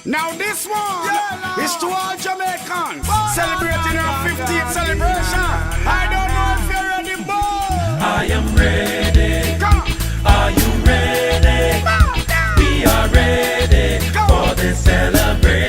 Now this one is to all Jamaicans celebrating our 50th celebration. I don't know if you're ready, boy. I am ready. Are you ready? We are ready for the celebration.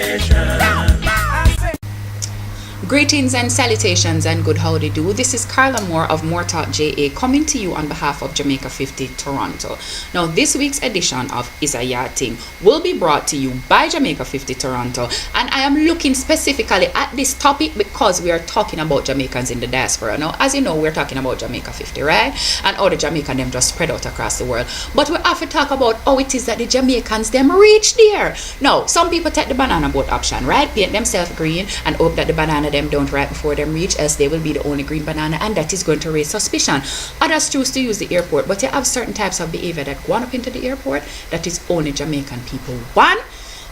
Greetings and salutations and good howdy do. This is Carla Moore of More Talk JA coming to you on behalf of Jamaica 50 Toronto. Now this week's edition of Is a Yard Thing will be brought to you by Jamaica 50 Toronto, and I am looking specifically at this topic because we are talking about Jamaicans in the diaspora. Now as you know, we're talking about Jamaica 50, right? And all the Jamaican them just spread out across the world, but we have to talk about how it is that the Jamaicans them reach there. Now some people take the banana boat option, right? Paint themselves green and hope that the banana them don't right before them reach, else they will be the only green banana, and that is going to raise suspicion. Others choose to use the airport, but you have certain types of behavior that go up into the airport that is only Jamaican people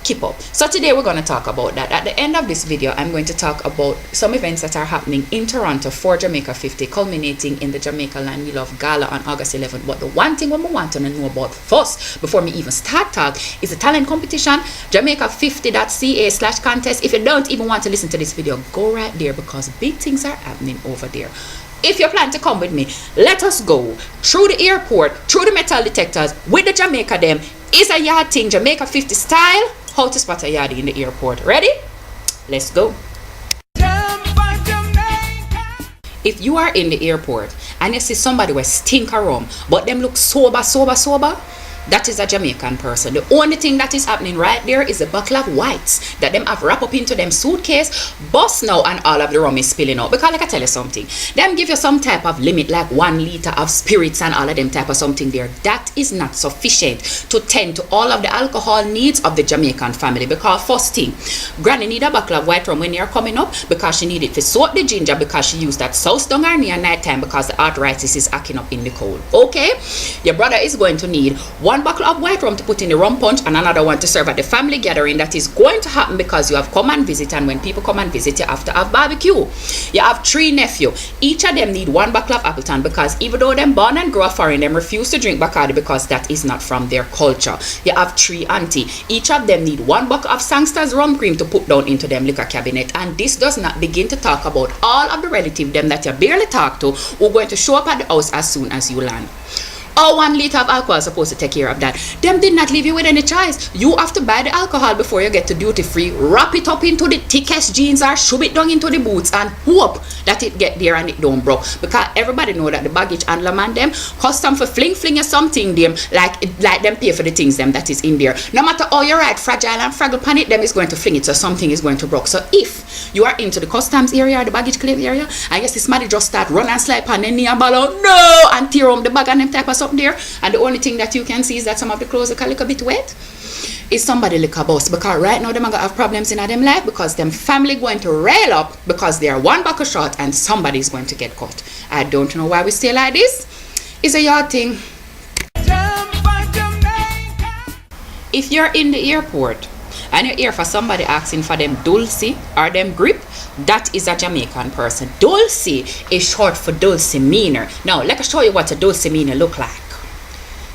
keep up. So today we're going to talk about that. At the end of this video, I'm going to talk about some events that are happening in Toronto for Jamaica 50, culminating in the Jamaica Land We Love Gala on August 11th. But the one thing we want to know about first, before me even start talk, is the talent competition, Jamaica50.ca/contest. If you don't even want to listen to this video, go right there because big things are happening over there. If you plan to come with me, let us go through the airport, through the metal detectors, with the Jamaica them. Is a yard thing, Jamaica 50 style. How to spot a yardie in the airport. Ready? Let's go. If you are in the airport and you see somebody with stink around, but them look sober, that is a Jamaican person. The only thing that is happening right there is a bottle of whites that them have wrapped up into them suitcase, bust now, and all of the rum is spilling out. Because like I tell you something, them give you some type of limit, like 1 liter of spirits and all of them type of something there. That is not sufficient to tend to all of the alcohol needs of the Jamaican family. Because first thing, Granny need a bottle of white rum when you're coming up, because she need it to soak the ginger, because she used that sauce down her knee at night time because the arthritis is acting up in the cold. Okay, your brother is going to need 1 bottle of white rum to put in the rum punch and another one to serve at the family gathering that is going to happen because you have come and visit, and when people come and visit you have to have barbecue. You have 3 nephews. Each of them need 1 bottle of Appleton because even though them born and grow up foreign, them refuse to drink Bacardi because that is not from their culture. You have 3 auntie. Each of them need 1 bucket of Sangster's rum cream to put down into them liquor cabinet, and this does not begin to talk about all of the relatives them that you barely talk to who are going to show up at the house as soon as you land. Oh, 1 liter of alcohol is supposed to take care of that. Them did not leave you with any choice. You have to buy the alcohol before you get to duty free, wrap it up into the thickest jeans or shove it down into the boots and hope that it get there and it don't broke. Because everybody know that the baggage handler man them custom for fling you something them like them pay for the things them that is in there. No matter how you ride fragile and fraggle pan it, them is going to fling it, so something is going to broke. So if you are into the customs area or the baggage claim area and you see somebody just start run and slide pan and near ball no and tear up the bag and them type of up there, and the only thing that you can see is that some of the clothes are a little bit wet, is somebody like a boss, because right now them are gonna have problems in them life because them family going to rail up because they are 1 bucket short and somebody is going to get caught. I don't know why we stay like this. It's a yard thing. If you're in the airport and you hear for somebody asking for them dulce or them grip, that is a Jamaican person. Dulce is short for dulcimer. Now let me show you what a dulcimer look like.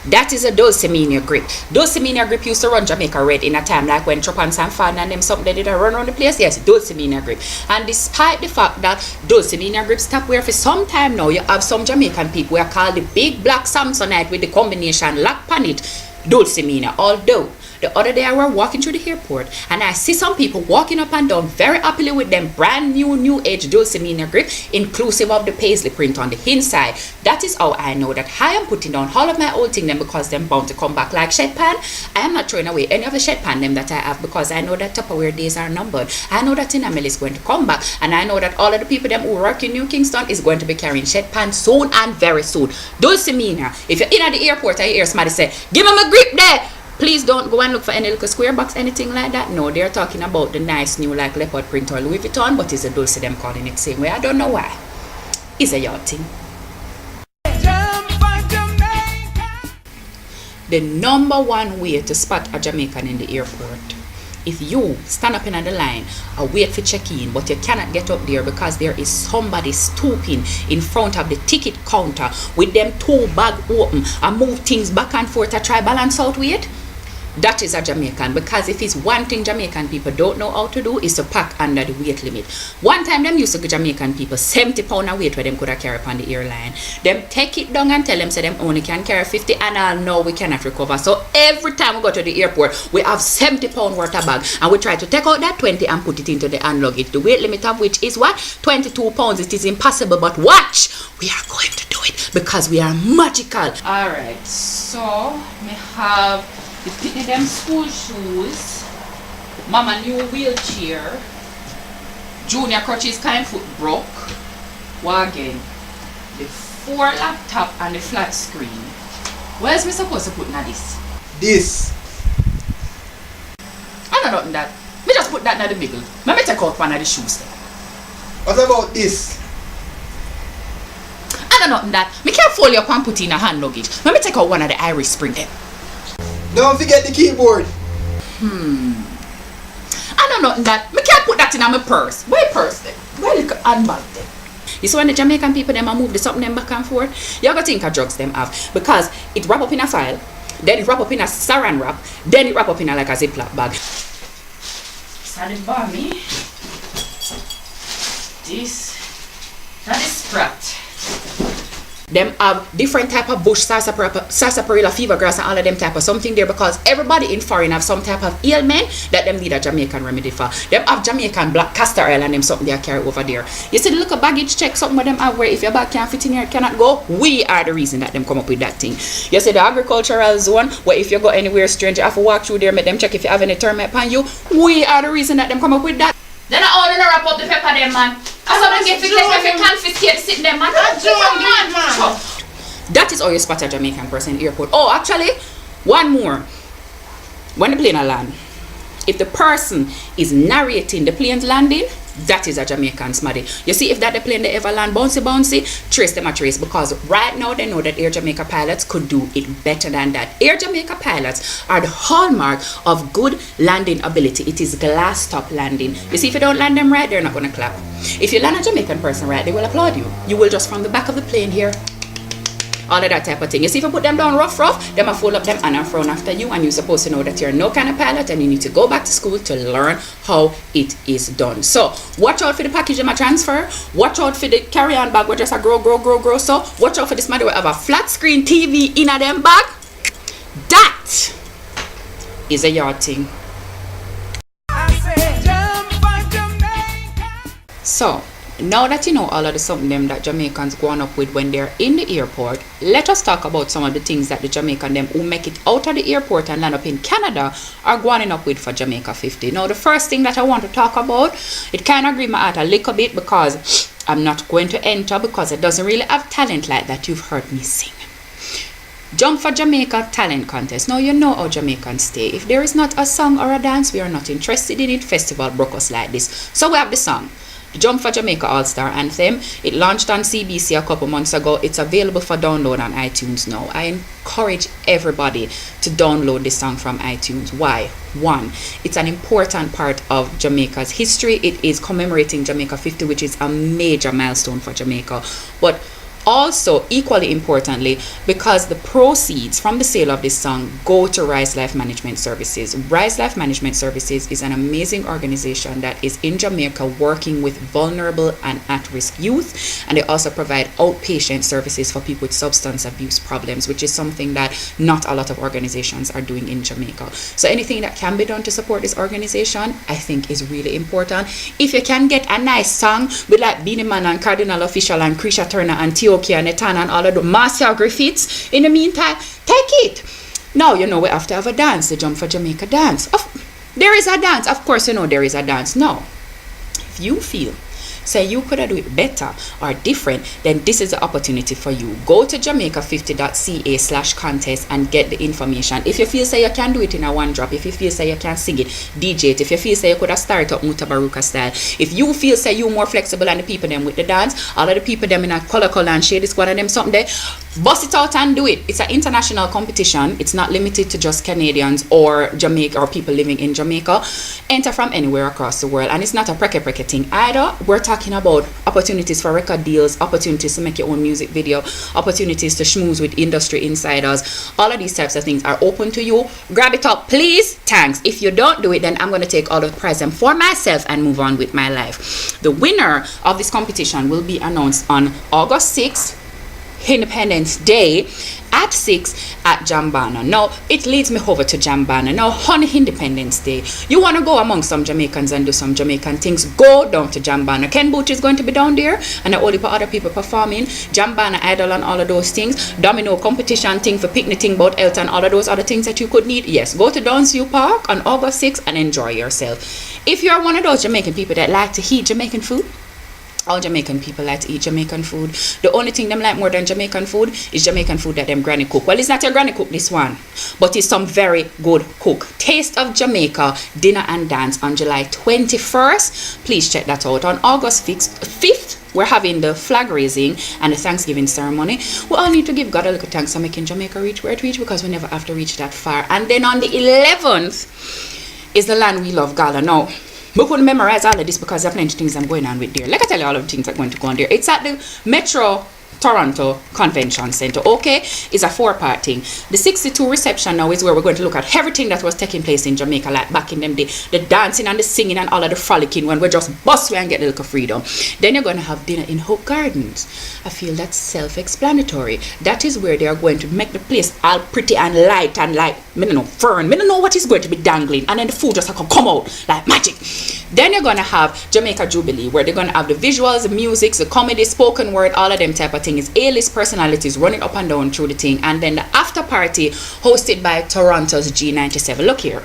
That is a dulcimer grip. Dulcimer grip used to run Jamaica red in a time like when Tropans and Fan and them something they did run around the place. Yes, dulcimer grip. And despite the fact that dulcimer grip stop wear for some time now, you have some Jamaican people who are called the big black Samsonite with the combination lock pan it dulcimer. Although the other day I was walking through the airport and I see some people walking up and down very happily with them brand new age dulcimer grip, inclusive of the paisley print on the inside. That is how I know that I am putting down all of my old thing them because them bound to come back like shed pan. I am not throwing away any of the shed pan them that I have because I know that Tupperware days are numbered. I know that Tinamel is going to come back, and I know that all of the people them who work in New Kingston is going to be carrying shed pan soon and very soon. Dulcimer. If you're in at the airport and you hear somebody say, "Give him a grip there," please don't go and look for any little square box, anything like that. No, they're talking about the nice new like leopard print or Louis Vuitton, but it's a Dulce them calling it same way. I don't know why. It's a yard thing. The number 1 way to spot a Jamaican in the airport, if you stand up in the line and wait for check-in, but you cannot get up there because there is somebody stooping in front of the ticket counter with them 2 bags open and move things back and forth to try balance out with it, that is a Jamaican. Because if it's one thing Jamaican people don't know how to do is to pack under the weight limit. One time them used to give Jamaican people 70 pound of weight where them could have carry upon the airline. Them take it down and tell them say them only can carry 50 and I know we cannot recover. So every time we go to the airport, we have 70 pound worth of bag and we try to take out that 20 and put it into the hand luggage. The weight limit of which is what? 22 pounds. It is impossible, but watch, we are going to do it because we are magical. Alright, so we have the Pitney them school shoes, Mama new wheelchair, Junior crutches kind foot broke, again, the 4 laptop and the flat screen. Where's me supposed to put now this? This. I don't know nothing that. Me just put that in the biggle. Let me take out one of the shoes there. What about this? I don't know nothing that. Me can't fold you up and put in a hand luggage. Let me take out one of the Irish Spring there. Don't forget the keyboard. I don't know nothing that. Me can't put that in my purse. Where purse there? Where the handbag there? You see when the Jamaican people them move the something them back and forth, you gotta think of drugs them have because it wrap up in a file, then it wrap up in a saran wrap, then it wrap up in a like a Ziploc bag. Started by me. That is Sprat. Them have different type of bush, sarsaparilla, fever grass and all of them type of something there because everybody in foreign have some type of ailment that them need a Jamaican remedy for. Them have Jamaican black castor oil and them something they carry over there. You see the look of baggage check, something with them have where if your bag can't fit in here, it cannot go. We are the reason that them come up with that thing. You see the agricultural zone where if you go anywhere strange, you have to walk through there, make them check if you have any termite upon you. We are the reason that them come up with that. Then I order to wrap up the pepper them man. I saw them get fixed if you confiscate sit them man. That is how you spot a Jamaican person in the airport. Oh, actually, one more. When the plane land, if the person is narrating the plane's landing, that is a Jamaican smaddy. You see, if that the plane they ever land bouncy, trace them a trace because right now they know that Air Jamaica pilots could do it better than that. Air Jamaica pilots are the hallmark of good landing ability. It is glass top landing. You see, if you don't land them right, they're not going to clap. If you land a Jamaican person right, they will applaud you. You will just from the back of the plane here. All of that type of thing. You see, if you put them down rough, them will fold up them and frown after you, and you're supposed to know that you're no kind of pilot and you need to go back to school to learn how it is done. So, watch out for the package them a transfer. Watch out for the carry-on bag where just a grow. So, watch out for this matter where have a flat screen TV in a them bag. That is a yard thing. So, now that you know all of the something them that Jamaicans go on up with when they're in the airport, let us talk about some of the things that the Jamaican them who make it out of the airport and land up in Canada are going up with for Jamaica 50. Now the first thing that I want to talk about, it kind of grieves my heart a little bit because I'm not going to enter because it doesn't really have talent like that you've heard me sing. Jump for Jamaica talent contest. Now you know how Jamaicans stay. If there is not a song or a dance, we are not interested in it. Festival broke us like this. So we have the song. The Jump for Jamaica All-Star Anthem. It launched on CBC a couple months ago. It's available for download on iTunes now. I encourage everybody to download this song from iTunes. Why? One, it's an important part of Jamaica's history. It is commemorating Jamaica 50, which is a major milestone for Jamaica. But also, equally importantly, because the proceeds from the sale of this song go to Rise Life Management Services. Rise Life Management Services is an amazing organization that is in Jamaica working with vulnerable and at-risk youth, and they also provide outpatient services for people with substance abuse problems, which is something that not a lot of organizations are doing in Jamaica. So anything that can be done to support this organization, I think is really important. If you can get a nice song with like Beanie Man and Cardinal Official and Krisha Turner and Tio and Netana and all of the Marcia Griffiths, in the meantime, take it. Now you know we have to have a dance, the Jump for Jamaica dance. There is a dance, of course you know there is a dance. Now, if you feel say you could do it better or different, then this is the opportunity for you. Go to jamaica50.ca/contest and get the information. If you feel say you can do it in a one drop, if you feel say you can sing it, DJ it, if you feel say you could have started up Mutabaruka style, if you feel say you more flexible than the people them with the dance, all of the people them in a color and shade is one of them something there, Bust it out and do it. It's an international competition. It's not limited to just Canadians or Jamaica or people living in Jamaica. Enter from anywhere across the world. And it's not a preke thing either. We're talking about opportunities for record deals, opportunities to make your own music video, opportunities to schmooze with industry insiders. All of these types of things are open to you. Grab it up, please. Thanks. If you don't do it, then I'm going to take all of the present for myself and move on with my life. The winner of this competition will be announced on August 6th, Independence Day at 6 at Jambana. Now it leads me over to Jambana. Now on Independence Day, you want to go among some Jamaicans and do some Jamaican things, go down to Jambana. Ken Butch is going to be down there and a whole heap of other people performing. Jambana Idol and all of those things. Domino competition thing for picnic thing about health and all of those other things that you could need. Yes, go to Downsview Park on August 6th and enjoy yourself. If you're one of those Jamaican people that like to eat Jamaican food, all Jamaican people like to eat Jamaican food. The only thing them like more than Jamaican food is Jamaican food that them granny cook. Well, it's not your granny cook, this one, but it's some very good cook. Taste of Jamaica dinner and dance on July 21st. Please check that out. On August 5th, we're having the flag raising and the Thanksgiving ceremony. We all need to give God a little thanks for making Jamaica reach where it reach, because we never have to reach that far. And then on the 11th is the Land We Love Gala. Now, we couldn't memorize all of this because there are plenty of things I'm going on with there. Like I tell you, all of the things that are going to go on there. It's at the Metro Toronto Convention Center. Okay, it's a 4-part thing. The 62 reception now is where we're going to look at everything that was taking place in Jamaica, like back in them day, the dancing and the singing and all of the frolicking when we just bust away and get a little freedom. Then you're going to have dinner in Hope Gardens. I feel that's self-explanatory. That is where they are going to make the place all pretty and light and like, I don't know, fern. I don't know what is going to be dangling, and then the food just like come out like magic. Then you're going to have Jamaica Jubilee, where they're going to have the visuals, the music, the comedy, spoken word, all of them type of thing. Is A-list personalities running up and down through the thing. And then the after party hosted by Toronto's G97. Look here.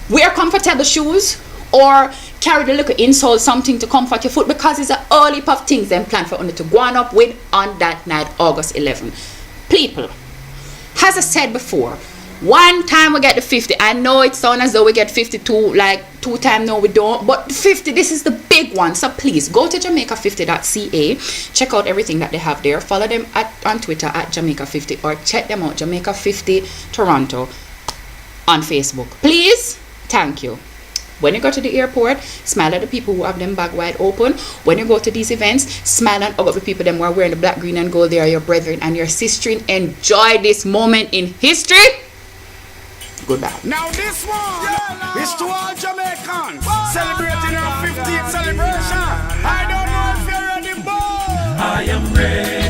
Wear comfortable shoes or carry the little insole, something to comfort your foot, because it's a early heap of things then planned for only to go on up with on that night, August 11. People, as I said before, one time we get the 50. I know it sounds as though we get 52 like 2 times. No, we don't. But 50, this is the big one. So please go to Jamaica50.ca. Check out everything that they have there. Follow them on Twitter at Jamaica50, or check them out, Jamaica50 Toronto on Facebook. Please, thank you. When you go to the airport, smile at the people who have them bag wide open. When you go to these events, smile and hug up the people them who are wearing the black, green and gold. They are your brethren and your sister. Enjoy this moment in history. Goodbye. Now this one is to all Jamaicans celebrating our 15th celebration. I don't know if you're ready, boy. I am ready.